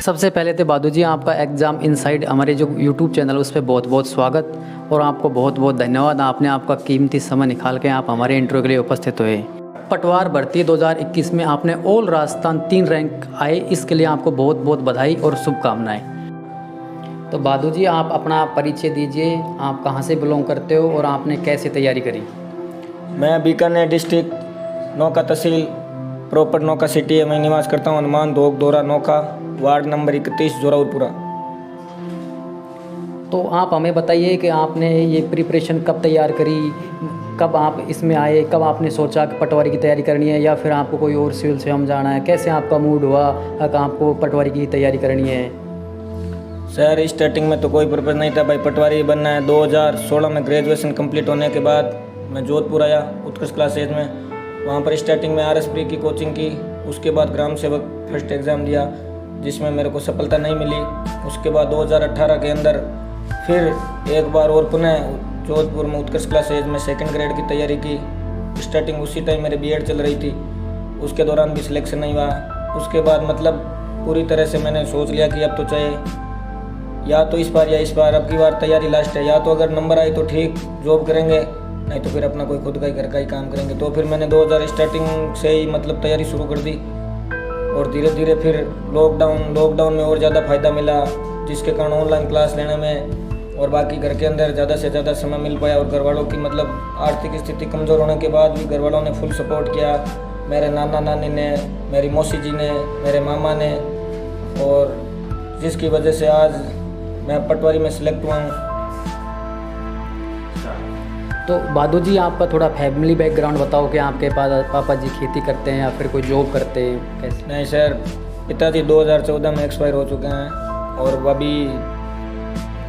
सबसे पहले तो बादू जी आपका एग्ज़ाम इनसाइड हमारे जो यूट्यूब चैनल उस पर बहुत बहुत स्वागत और आपको बहुत बहुत धन्यवाद। आपने आपका कीमती समय निकाल के आप हमारे इंटरव्यू के लिए उपस्थित हुए। पटवार भर्ती 2021 में आपने ऑल राजस्थान 3 रैंक आए, इसके लिए आपको बहुत बहुत बधाई और शुभकामनाएं। तो बादू जी आप अपना परिचय दीजिए, आप कहाँ से बिलोंग करते हो और आपने कैसे तैयारी करी? मैं बीकानेर डिस्ट्रिक्ट नौका तहसील प्रॉपर नौका सिटी में निवास करता हूँ। हनुमान दोग दोरा नौका वार्ड नंबर 31 जोरावरपुरा। तो आप हमें बताइए कि आपने ये प्रिपरेशन कब तैयार करी, कब आप इसमें आए, कब आपने सोचा कि पटवारी की तैयारी करनी है या फिर आपको कोई और सिविल से हम जाना है, कैसे आपका मूड हुआ कि आपको पटवारी की तैयारी करनी है? सर स्टार्टिंग में तो कोई पर्पज़ नहीं था भाई पटवारी बनना है। 2016 में ग्रेजुएशन कंप्लीट होने के बाद मैं जोधपुर आया उत्कृष्ट क्लासेज में। वहाँ पर स्टार्टिंग में RS प्री की कोचिंग की, उसके बाद ग्राम सेवक फर्स्ट एग्ज़ाम दिया जिसमें मेरे को सफलता नहीं मिली। उसके बाद 2018 के अंदर फिर एक बार और पुनः जोधपुर में उत्कृष्ट क्लासेज में सेकंड ग्रेड की तैयारी की। स्टार्टिंग उसी टाइम मेरी BEd चल रही थी, उसके दौरान भी सिलेक्शन नहीं हुआ। उसके बाद मतलब पूरी तरह से मैंने सोच लिया कि अब तो चाहे या तो इस बार या इस बार, अब की बार तैयारी लास्ट है। या तो अगर नंबर आए तो ठीक जॉब करेंगे, नहीं तो फिर अपना कोई खुद का ही घर का ही काम करेंगे। तो फिर मैंने 2000 स्टार्टिंग से ही मतलब तैयारी शुरू कर दी और धीरे धीरे फिर लॉकडाउन में और ज़्यादा फ़ायदा मिला, जिसके कारण ऑनलाइन क्लास लेने में और बाकी घर के अंदर ज़्यादा से ज़्यादा समय मिल पाया। और घर वालों की मतलब आर्थिक स्थिति कमज़ोर होने के बाद भी घर वालों ने फुल सपोर्ट किया। मेरे नाना नानी ने, मेरी मौसी जी ने, मेरे मामा ने, और जिसकी वजह से आज मैं पटवारी में सिलेक्ट हुआ हूँ। तो बादू जी आपका थोड़ा फैमिली बैकग्राउंड बताओ कि आपके पापा जी खेती करते हैं या फिर कोई जॉब करते हैं, कैसे? नहीं सर, पिताजी 2014 में एक्सपायर हो चुके हैं और वह भी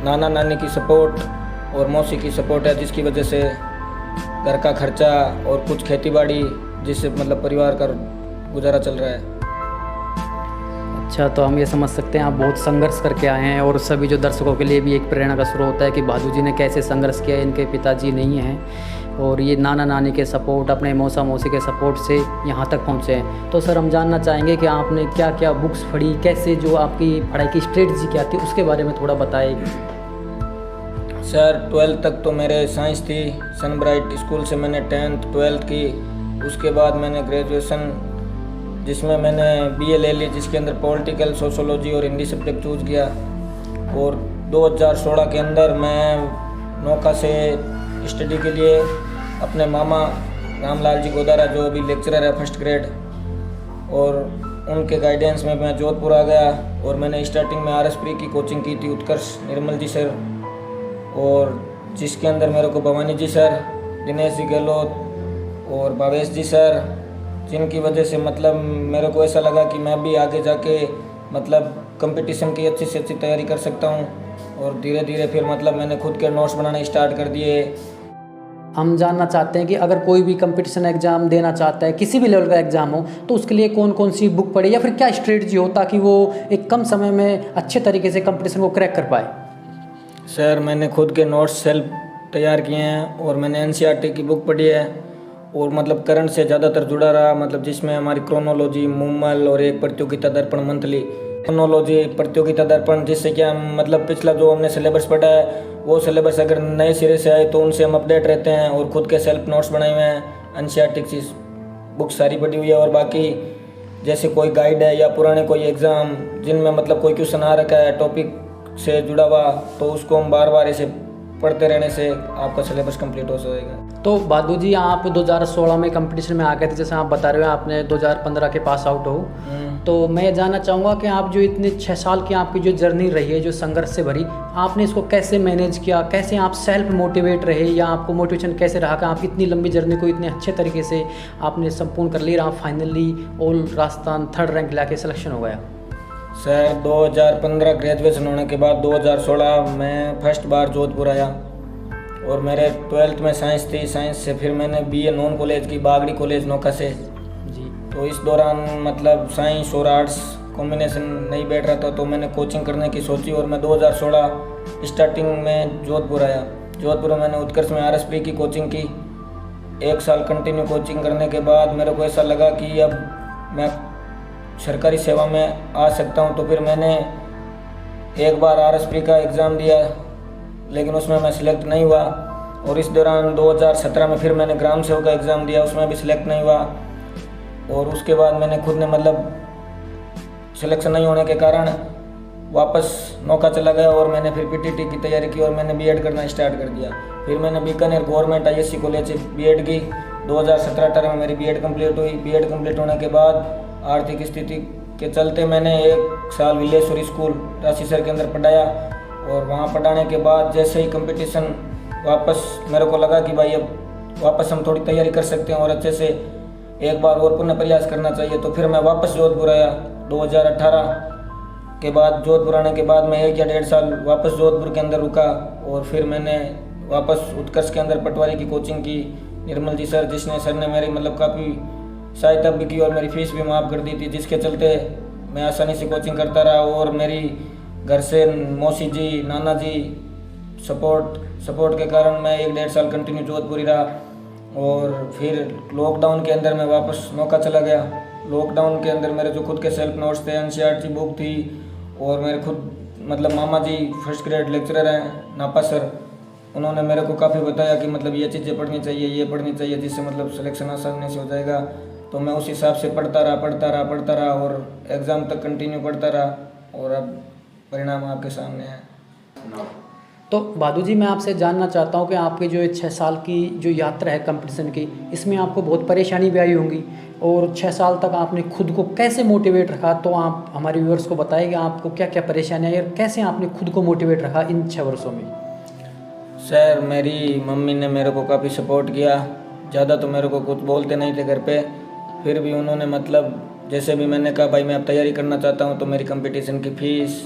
नाना नानी की सपोर्ट और मौसी की सपोर्ट है, जिसकी वजह से घर का खर्चा और कुछ खेतीबाड़ी, जिससे मतलब परिवार का गुजारा चल रहा है। अच्छा, तो हम ये समझ सकते हैं आप बहुत संघर्ष करके आए हैं और सभी जो दर्शकों के लिए भी एक प्रेरणा का स्रोत होता है कि बादू जी ने कैसे संघर्ष किया। इनके पिताजी नहीं हैं और ये नाना नानी के सपोर्ट, अपने मौसा मौसी के सपोर्ट से यहाँ तक पहुँचे हैं। तो सर हम जानना चाहेंगे कि आपने क्या क्या बुक्स पढ़ी, कैसे जो आपकी पढ़ाई की स्ट्रेटजी क्या थी, उसके बारे में थोड़ा बताइए। सर 12th तक तो मेरे साइंस थी। सनब्राइट स्कूल से मैंने 10th 12th की। उसके बाद मैंने ग्रेजुएशन जिसमें मैंने BA ले ली, जिसके अंदर पॉलिटिकल, सोशोलॉजी और हिंदी सब्जेक्ट चूज़ किया। और 2016 के अंदर मैं नौका से स्टडी के लिए अपने मामा रामलाल जी गोदारा, जो अभी लेक्चरर है फर्स्ट ग्रेड, और उनके गाइडेंस में मैं जोधपुर आ गया। और मैंने स्टार्टिंग में RS प्री की कोचिंग की थी उत्कर्ष निर्मल जी सर, और जिसके अंदर मेरे को भवानी जी सर, दिनेश जी गहलोत और भावेश जी सर, जिनकी वजह से मतलब मेरे को ऐसा लगा कि मैं भी आगे जाके मतलब कंपटीशन की अच्छी से अच्छी तैयारी कर सकता हूँ। और धीरे धीरे फिर मतलब मैंने खुद के नोट्स बनाने स्टार्ट कर दिए। हम जानना चाहते हैं कि अगर कोई भी कंपटीशन एग्ज़ाम देना चाहता है, किसी भी लेवल का एग्ज़ाम हो, तो उसके लिए कौन कौन सी बुक पढ़े या फिर क्या स्ट्रेटजी हो ताकि वो एक कम समय में अच्छे तरीके से कंपटीशन को क्रैक कर पाए? सर मैंने खुद के नोट्स सेल्फ तैयार किए हैं और मैंने NCERT की बुक पढ़ी है और मतलब करंट से ज़्यादातर जुड़ा रहा, मतलब जिसमें हमारी क्रोनोलॉजी, मूमल और एक प्रतियोगिता दर्पण मंथली। क्रोनोलॉजी, प्रतियोगिता दर्पण, जिससे कि हम मतलब पिछला जो हमने सिलेबस पढ़ा है वो सिलेबस अगर नए सिरे से आए तो उनसे हम अपडेट रहते हैं। और खुद के सेल्फ नोट्स बनाए हुए हैं, NCERT की बुक सारी पढ़ी हुई है। और बाकी जैसे कोई गाइड है या पुराने कोई एग्ज़ाम जिनमें मतलब कोई क्वेश्चन आ रखा है टॉपिक से जुड़ा हुआ, तो उसको हम बार बार ऐसे पढ़ते रहने से आपका सिलेबस कंप्लीट हो जाएगा। तो बादू जी आप 2016 में कंपटीशन में आ गए थे, जैसे आप बता रहे हो आपने 2015 के पास आउट हो। तो मैं जानना चाहूँगा कि आप जो इतने 6 साल की आपकी जो जर्नी रही है, जो संघर्ष से भरी, आपने इसको कैसे मैनेज किया, कैसे आप सेल्फ मोटिवेट रहे या आपको मोटिवेशन कैसे रहा कि आप इतनी लंबी जर्नी को इतने अच्छे तरीके से आपने संपूर्ण कर लिया, आप finally all Rajasthan 3rd rank लाके सिलेक्शन हो गया? सर 2015 ग्रेजुएशन होने के बाद 2016 में फर्स्ट बार जोधपुर आया और मेरे 12th में साइंस थी। साइंस से फिर मैंने BA नॉन कॉलेज की बागड़ी कॉलेज नौका से जी। तो इस दौरान मतलब साइंस और आर्ट्स कॉम्बिनेशन नहीं बैठ रहा था, तो मैंने कोचिंग करने की सोची और मैं 2016 स्टार्टिंग में जोधपुर आया। जोधपुर में मैंने उत्कर्ष में RS प्री की कोचिंग की। 1 साल कंटिन्यू कोचिंग करने के बाद मेरे को ऐसा लगा कि अब मैं सरकारी सेवा में आ सकता हूं, तो फिर मैंने एक बार RS प्री का एग्ज़ाम दिया, लेकिन उसमें मैं सिलेक्ट नहीं हुआ। और इस दौरान 2017 में फिर मैंने ग्राम सेवक का एग्ज़ाम दिया, उसमें भी सिलेक्ट नहीं हुआ। और उसके बाद मैंने खुद ने मतलब सिलेक्शन नहीं होने के कारण वापस नौका चला गया और मैंने फिर PTT की तैयारी की और मैंने B.Ed करना स्टार्ट कर दिया। फिर मैंने बीकानेर गवर्नमेंट ISC कॉलेज से B.Ed की। 2017-18 में मेरी B.Ed कंप्लीट हुई। B.Ed कंप्लीट होने के बाद आर्थिक स्थिति के चलते मैंने 1 साल विलेश्वरी स्कूल राशीसर के अंदर पढ़ाया। और वहाँ पढ़ाने के बाद जैसे ही कंपटीशन वापस मेरे को लगा कि भाई अब वापस हम थोड़ी तैयारी कर सकते हैं और अच्छे से एक बार और पुनः प्रयास करना चाहिए, तो फिर मैं वापस जोधपुर आया। 2018 के बाद जोधपुर आने के बाद मैं 1 या 1.5 साल वापस जोधपुर के अंदर रुका और फिर मैंने वापस उत्कर्ष के अंदर पटवारी की कोचिंग की। निर्मल जी सर ने मेरी मतलब काफ़ी सहायता भी की और मेरी फ़ीस भी माफ़ कर दी थी, जिसके चलते मैं आसानी से कोचिंग करता रहा। और मेरी घर से मौसी जी, नाना जी सपोर्ट के कारण मैं 1-1.5 साल कंटिन्यू जोधपुर ही रहा। और फिर लॉकडाउन के अंदर मैं वापस नौका चला गया। लॉकडाउन के अंदर मेरे जो खुद के सेल्फ नोट्स थे, NCERT की बुक थी और मेरे खुद मतलब मामा जी फर्स्ट ग्रेड लेक्चरर हैं नापा सर, उन्होंने मेरे को काफ़ी बताया कि मतलब ये चीज़ें पढ़नी चाहिए, ये पढ़नी चाहिए, जिससे मतलब सिलेक्शन आसानी से हो जाएगा। तो मैं उस हिसाब से पढ़ता रहा और एग्ज़ाम तक कंटिन्यू पढ़ता रहा और अब परिणाम आपके सामने है। तो भादु जी, मैं आपसे जानना चाहता हूँ कि आपकी जो 6 साल की जो यात्रा है कंपटीशन की, इसमें आपको बहुत परेशानी भी आई होंगी और 6 साल तक आपने खुद को कैसे मोटिवेट रखा, तो आप हमारे व्यूअर्स को बताइए आपको क्या क्या परेशानी आई और कैसे आपने खुद को मोटिवेट रखा इन 6 वर्षों में। सर, मेरी मम्मी ने मेरे को काफ़ी सपोर्ट किया। ज़्यादा तो मेरे को कुछ बोलते नहीं थे घर पे, फिर भी उन्होंने मतलब जैसे भी मैंने कहा भाई मैं अब तैयारी करना चाहता हूँ, तो मेरी कंपटीशन की फ़ीस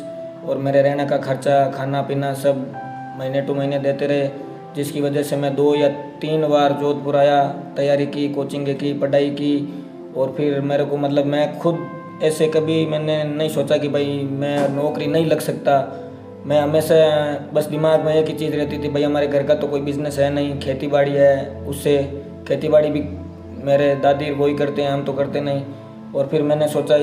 और मेरे रहने का खर्चा, खाना पीना सब महीने टू महीने देते रहे, जिसकी वजह से मैं 2 या 3 बार जोधपुर आया, तैयारी की, कोचिंग की, पढ़ाई की। और फिर मेरे को मतलब मैं खुद ऐसे कभी मैंने नहीं सोचा कि भाई मैं नौकरी नहीं लग सकता। मैं हमेशा बस दिमाग में एक ही चीज़ रहती थी, भाई हमारे घर का तो कोई बिज़नेस है नहीं, खेती बाड़ी है, उससे खेती बाड़ी भी मेरे दादी वही करते हैं, हम तो करते नहीं। और फिर मैंने सोचा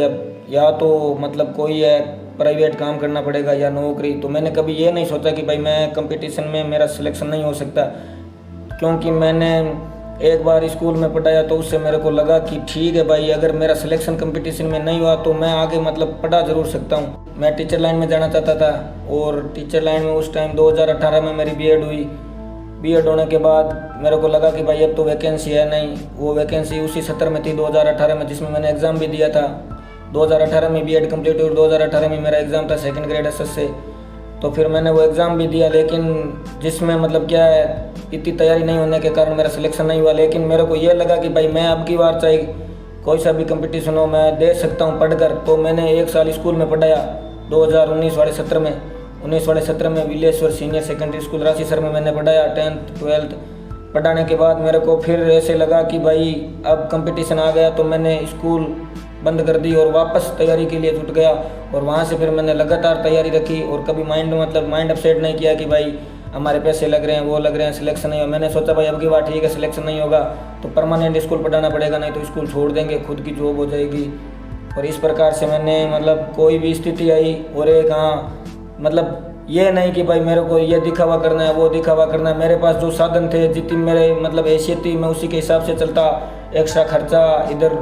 या तो मतलब कोई है प्राइवेट काम करना पड़ेगा या नौकरी। तो मैंने कभी ये नहीं सोचा कि भाई मैं कंपटीशन में मेरा सिलेक्शन नहीं हो सकता, क्योंकि मैंने एक बार स्कूल में पढ़ाया तो उससे मेरे को लगा कि ठीक है भाई, अगर मेरा सिलेक्शन कंपटीशन में नहीं हुआ तो मैं आगे मतलब पढ़ा ज़रूर सकता हूँ। मैं टीचर लाइन में जाना चाहता था और टीचर लाइन में उस टाइम 2018 में मेरी B.Ed हुई। B.Ed होने के बाद मेरे को लगा कि भाई अब तो वैकेंसी है नहीं। वो वैकेंसी उसी सत्र में थी 2018 में, जिसमें मैंने एग्ज़ाम भी दिया था। 2018 में B.Ed कंप्लीट हुई, 2018 में मेरा एग्ज़ाम था 2nd ग्रेड SS से। तो फिर मैंने वो एग्ज़ाम भी दिया, लेकिन जिसमें मतलब क्या है इतनी तैयारी नहीं होने के कारण मेरा सिलेक्शन नहीं हुआ। लेकिन मेरे को ये लगा कि भाई मैं अब की बार चाहे कोई सा भी कंपटीशन हो मैं दे सकता हूँ पढ़कर। तो मैंने 1 साल स्कूल में पढ़ाया 2019 वाले सत्र में। 19 वाले सत्र में विलेश्वर सीनियर सेकेंडरी स्कूल राशीसर में मैंने पढ़ाया 10th 12th। पढ़ाने के बाद मेरे को फिर ऐसे लगा कि भाई अब कंपटीशन आ गया, तो मैंने स्कूल बंद कर दी और वापस तैयारी के लिए जुट गया। और वहाँ से फिर मैंने लगातार तैयारी रखी और कभी माइंड अपसेट नहीं किया कि भाई हमारे पैसे लग रहे हैं, वो लग रहे हैं, सिलेक्शन नहीं हुआ। मैंने सोचा भाई अब की बार ठीक है, सिलेक्शन नहीं होगा तो परमानेंट स्कूल पढ़ाना पड़ेगा, नहीं तो स्कूल छोड़ देंगे, खुद की जॉब हो जाएगी। और इस प्रकार से मैंने मतलब कोई भी स्थिति आई और एक मतलब ये नहीं कि भाई मेरे को ये दिखावा करना है, वो दिखावा करना है। मेरे पास जो साधन थे, जितनी मेरे मतलब हैसियत थी, मैं उसी के हिसाब से चलता। एक्स्ट्रा खर्चा इधर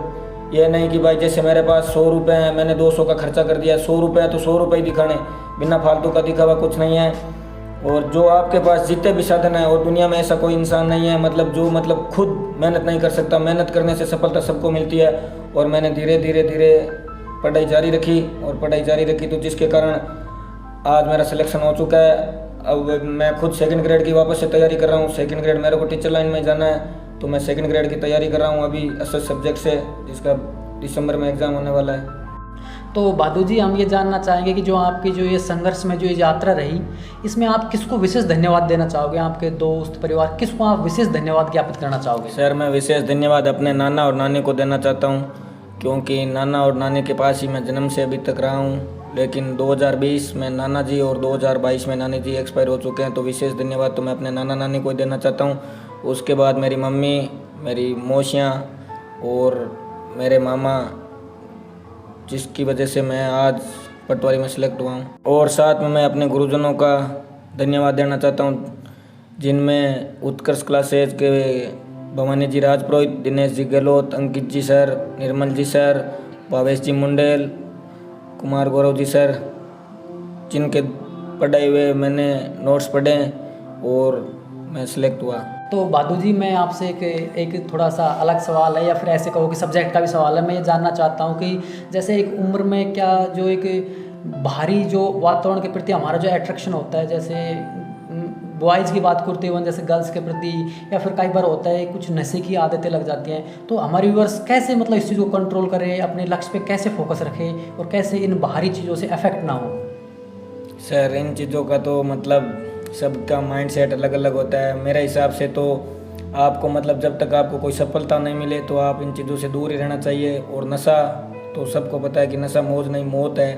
ये नहीं कि भाई जैसे मेरे पास 100 रुपये हैं, मैंने 200 का खर्चा कर दिया। 100 रुपये तो 100 रुपये ही दिखाने, बिना फालतू का दिखावा कुछ नहीं है। और जो आपके पास जितने भी साधन हैं, और दुनिया में ऐसा कोई इंसान नहीं है मतलब जो मतलब खुद मेहनत नहीं कर सकता। मेहनत करने से सफलता सबको मिलती है। और मैंने धीरे धीरे पढ़ाई जारी रखी तो जिसके कारण आज मेरा सिलेक्शन हो चुका है। अब मैं खुद 2nd ग्रेड की वापस से तैयारी कर रहा हूँ। 2nd ग्रेड मेरे को टीचर लाइन में जाना है, तो मैं 2nd ग्रेड की तैयारी कर रहा हूँ अभी SS सब्जेक्ट से, जिसका दिसंबर में एग्ज़ाम होने वाला है। तो भादु जी, हम ये जानना चाहेंगे कि जो आपकी जो ये संघर्ष में जो ये यात्रा रही, इसमें आप किसको विशेष धन्यवाद देना चाहोगे? आपके दोस्त, परिवार, किसको आप विशेष धन्यवाद ज्ञापित करना चाहोगे? सर, मैं विशेष धन्यवाद अपने नाना और नानी को देना चाहता हूँ, क्योंकि नाना और नानी के पास ही मैं जन्म से अभी तक रहा हूँ। लेकिन 2020 में नाना जी और 2022 में नानी जी एक्सपायर हो चुके हैं, तो विशेष धन्यवाद तो मैं अपने नाना नानी को देना चाहता हूँ। उसके बाद मेरी मम्मी, मेरी मौसियाँ और मेरे मामा, जिसकी वजह से मैं आज पटवारी में सिलेक्ट हुआ हूँ। और साथ में मैं अपने गुरुजनों का धन्यवाद देना चाहता हूँ, जिनमें उत्कर्ष क्लासेज के भवानी जी राजपुरोहित, दिनेश जी गहलोत, अंकित जी सर, निर्मल जी सर, भावेश जी मुंडेल, कुमार गौरव जी सर, जिनके पढ़ाए हुए मैंने नोट्स पढ़े और मैं सिलेक्ट हुआ। तो बादू जी, मैं आपसे एक थोड़ा सा अलग सवाल है, या फिर ऐसे कहो कि सब्जेक्ट का भी सवाल है। मैं ये जानना चाहता हूँ कि जैसे एक उम्र में क्या जो एक बाहरी जो वातावरण के प्रति हमारा जो अट्रैक्शन होता है, जैसे बॉयज़ की बात करते हुए जैसे गर्ल्स के प्रति, या फिर कई बार होता है कुछ नशे की आदतें लग जाती हैं, तो हमारे व्यूअर्स कैसे मतलब इस चीज़ को कंट्रोल करें, अपने लक्ष्य पे कैसे फोकस रखें और कैसे इन बाहरी चीज़ों से अफेक्ट ना हो? सर, इन चीज़ों का तो मतलब सबका माइंड सेट अलग अलग होता है। मेरे हिसाब से तो आपको मतलब जब तक आपको कोई सफलता नहीं मिले तो आप इन चीज़ों से दूर ही रहना चाहिए। और नशा तो सबको पता है कि नशा मौज नहीं मौत है।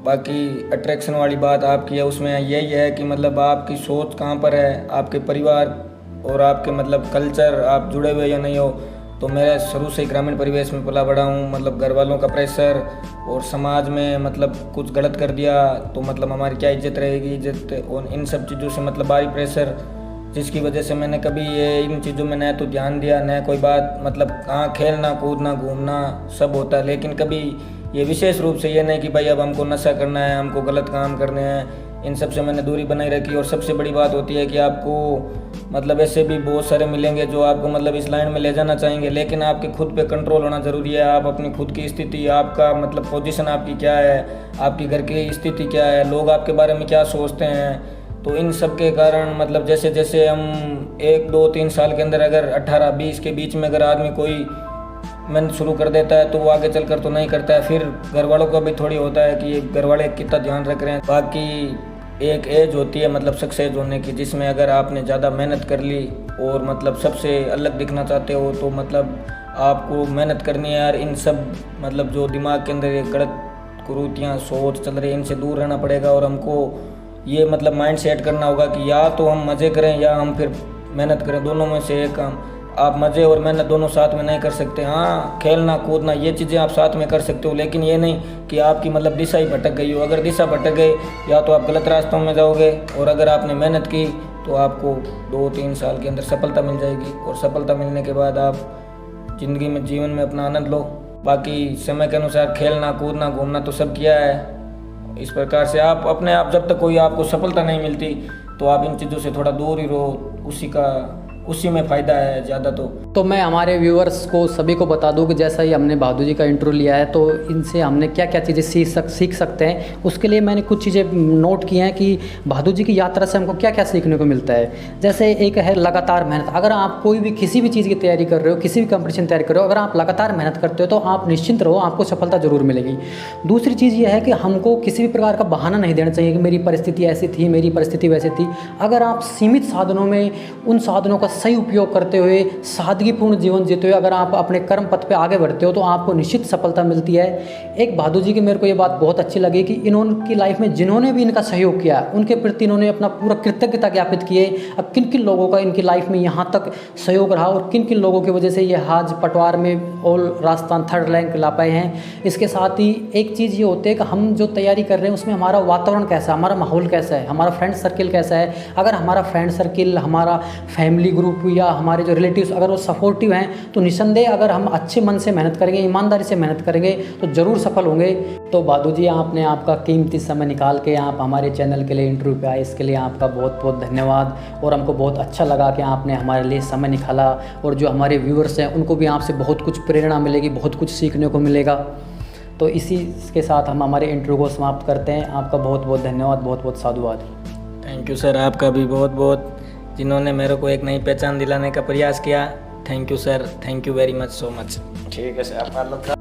बाकी अट्रैक्शन वाली बात आपकी है, उसमें यही है कि मतलब आपकी सोच कहाँ पर है, आपके परिवार और आपके मतलब कल्चर, आप जुड़े हुए या नहीं हो। तो मैं शुरू से ग्रामीण परिवेश में पला बड़ा हूँ, मतलब घर वालों का प्रेशर और समाज में मतलब कुछ गलत कर दिया तो मतलब हमारी क्या इज्जत रहेगी, इज्जत, और इन सब चीज़ों से मतलब भारी प्रेशर, जिसकी वजह से मैंने कभी ये इन चीज़ों में न तो ध्यान दिया न कोई बात, मतलब हाँ खेलना कूदना घूमना सब होता है, लेकिन कभी ये विशेष रूप से ये नहीं कि भाई अब हमको नशा करना है, हमको गलत काम करने हैं। इन सब से मैंने दूरी बनाई रखी। और सबसे बड़ी बात होती है कि आपको मतलब ऐसे भी बहुत सारे मिलेंगे जो आपको मतलब इस लाइन में ले जाना चाहेंगे, लेकिन आपके खुद पे कंट्रोल होना ज़रूरी है। आप अपनी खुद की स्थिति, आपका मतलब पोजीशन आपकी क्या है, आपकी घर की स्थिति क्या है, लोग आपके बारे में क्या सोचते हैं। तो इन सब के कारण मतलब जैसे जैसे हम 1, 2, 3 साल के अंदर अगर 18, 20 के बीच में अगर आदमी कोई मेहनत शुरू कर देता है तो वो आगे चलकर तो नहीं करता है। फिर घर वालों का भी थोड़ी होता है कि घर वाले कितना ध्यान रख रहे हैं। बाकी एक एज होती है मतलब सक्सेस होने की, जिसमें अगर आपने ज़्यादा मेहनत कर ली और मतलब सबसे अलग दिखना चाहते हो तो मतलब आपको मेहनत करनी है यार। इन सब मतलब जो दिमाग के अंदर ये गलत कुरीतियाँ सोच चल रही है, इनसे दूर रहना पड़ेगा। और हमको ये मतलब माइंड सेट करना होगा कि या तो हम मज़े करें या हम फिर मेहनत करें, दोनों में से एक काम। आप मज़े और मेहनत दोनों साथ में नहीं कर सकते। हाँ, खेलना कूदना ये चीज़ें आप साथ में कर सकते हो, लेकिन ये नहीं कि आपकी मतलब दिशा ही भटक गई हो। अगर दिशा भटक गई या तो आप गलत रास्तों में जाओगे, और अगर आपने मेहनत की तो आपको 2-3 साल के अंदर सफलता मिल जाएगी। और सफलता मिलने के बाद आप ज़िंदगी में जीवन में अपना आनंद लो। बाकी समय के अनुसार खेलना कूदना घूमना तो सब किया है। इस प्रकार से आप अपने आप जब तक कोई आपको सफलता नहीं मिलती तो आप इन चीज़ों से थोड़ा दूर ही रहो, उसी में फ़ायदा है ज़्यादा। तो मैं हमारे व्यूअर्स को सभी को बता दूं कि जैसा ही हमने बादू जी का इंटरव्यू लिया है तो इनसे हमने क्या क्या चीज़ें सीख सकते हैं। उसके लिए मैंने कुछ चीज़ें नोट की हैं कि बादू जी की यात्रा से हमको क्या क्या सीखने को मिलता है। जैसे एक है लगातार मेहनत। अगर आप कोई भी किसी भी चीज़ की तैयारी कर रहे हो, किसी भी कंपटीशन तैयारी कर रहे हो, अगर आप लगातार मेहनत करते हो तो आप निश्चिंत रहो, आपको सफलता ज़रूर मिलेगी। दूसरी चीज़ ये है कि हमको किसी भी प्रकार का बहाना नहीं देना चाहिए कि मेरी परिस्थिति ऐसी थी, मेरी परिस्थिति वैसी थी। अगर आप सीमित साधनों में उन साधनों का सही उपयोग करते हुए सादगीपूर्ण जीवन जीते हुए अगर आप अपने कर्म पथ पे आगे बढ़ते हो तो आपको निश्चित सफलता मिलती है। एक बहादुर जी की मेरे को ये बात बहुत अच्छी लगी कि इन्होंने की लाइफ में जिन्होंने भी इनका सहयोग किया उनके प्रति इन्होंने अपना पूरा कृतज्ञता ज्ञापित किए। अब किन किन लोगों का इनकी लाइफ में यहाँ तक सहयोग रहा और किन किन लोगों की वजह से ये आज पटवार में ऑल राजस्थान 3rd रैंक ला पाए हैं। इसके साथ ही एक चीज़ ये होती है कि हम जो तैयारी कर रहे हैं उसमें हमारा वातावरण कैसा है, हमारा माहौल कैसा है, हमारा फ्रेंड सर्किल कैसा है। अगर हमारा फ्रेंड सर्किल, हमारा फैमिली ग्रुप या हमारे जो रिलेटिव्स अगर वो सपोर्टिव हैं तो निसंदेह अगर हम अच्छे मन से मेहनत करेंगे, ईमानदारी से मेहनत करेंगे तो ज़रूर सफल होंगे। तो बादू जी, आपने आपका कीमती समय निकाल के आप हमारे चैनल के लिए इंटरव्यू पे आए, इसके लिए आपका बहुत बहुत धन्यवाद। और हमको बहुत अच्छा लगा कि आपने हमारे लिए समय निकाला और जो हमारे व्यूअर्स हैं उनको भी आपसे बहुत कुछ प्रेरणा मिलेगी, बहुत कुछ सीखने को मिलेगा। तो इसी के साथ हम हमारे इंटरव्यू को समाप्त करते हैं। आपका बहुत बहुत धन्यवाद, बहुत बहुत साधुवाद। थैंक यू सर, आपका भी बहुत बहुत, जिन्होंने मेरे को एक नई पहचान दिलाने का प्रयास किया। Thank you sir, thank you very much, so much. ठीक है सर, आप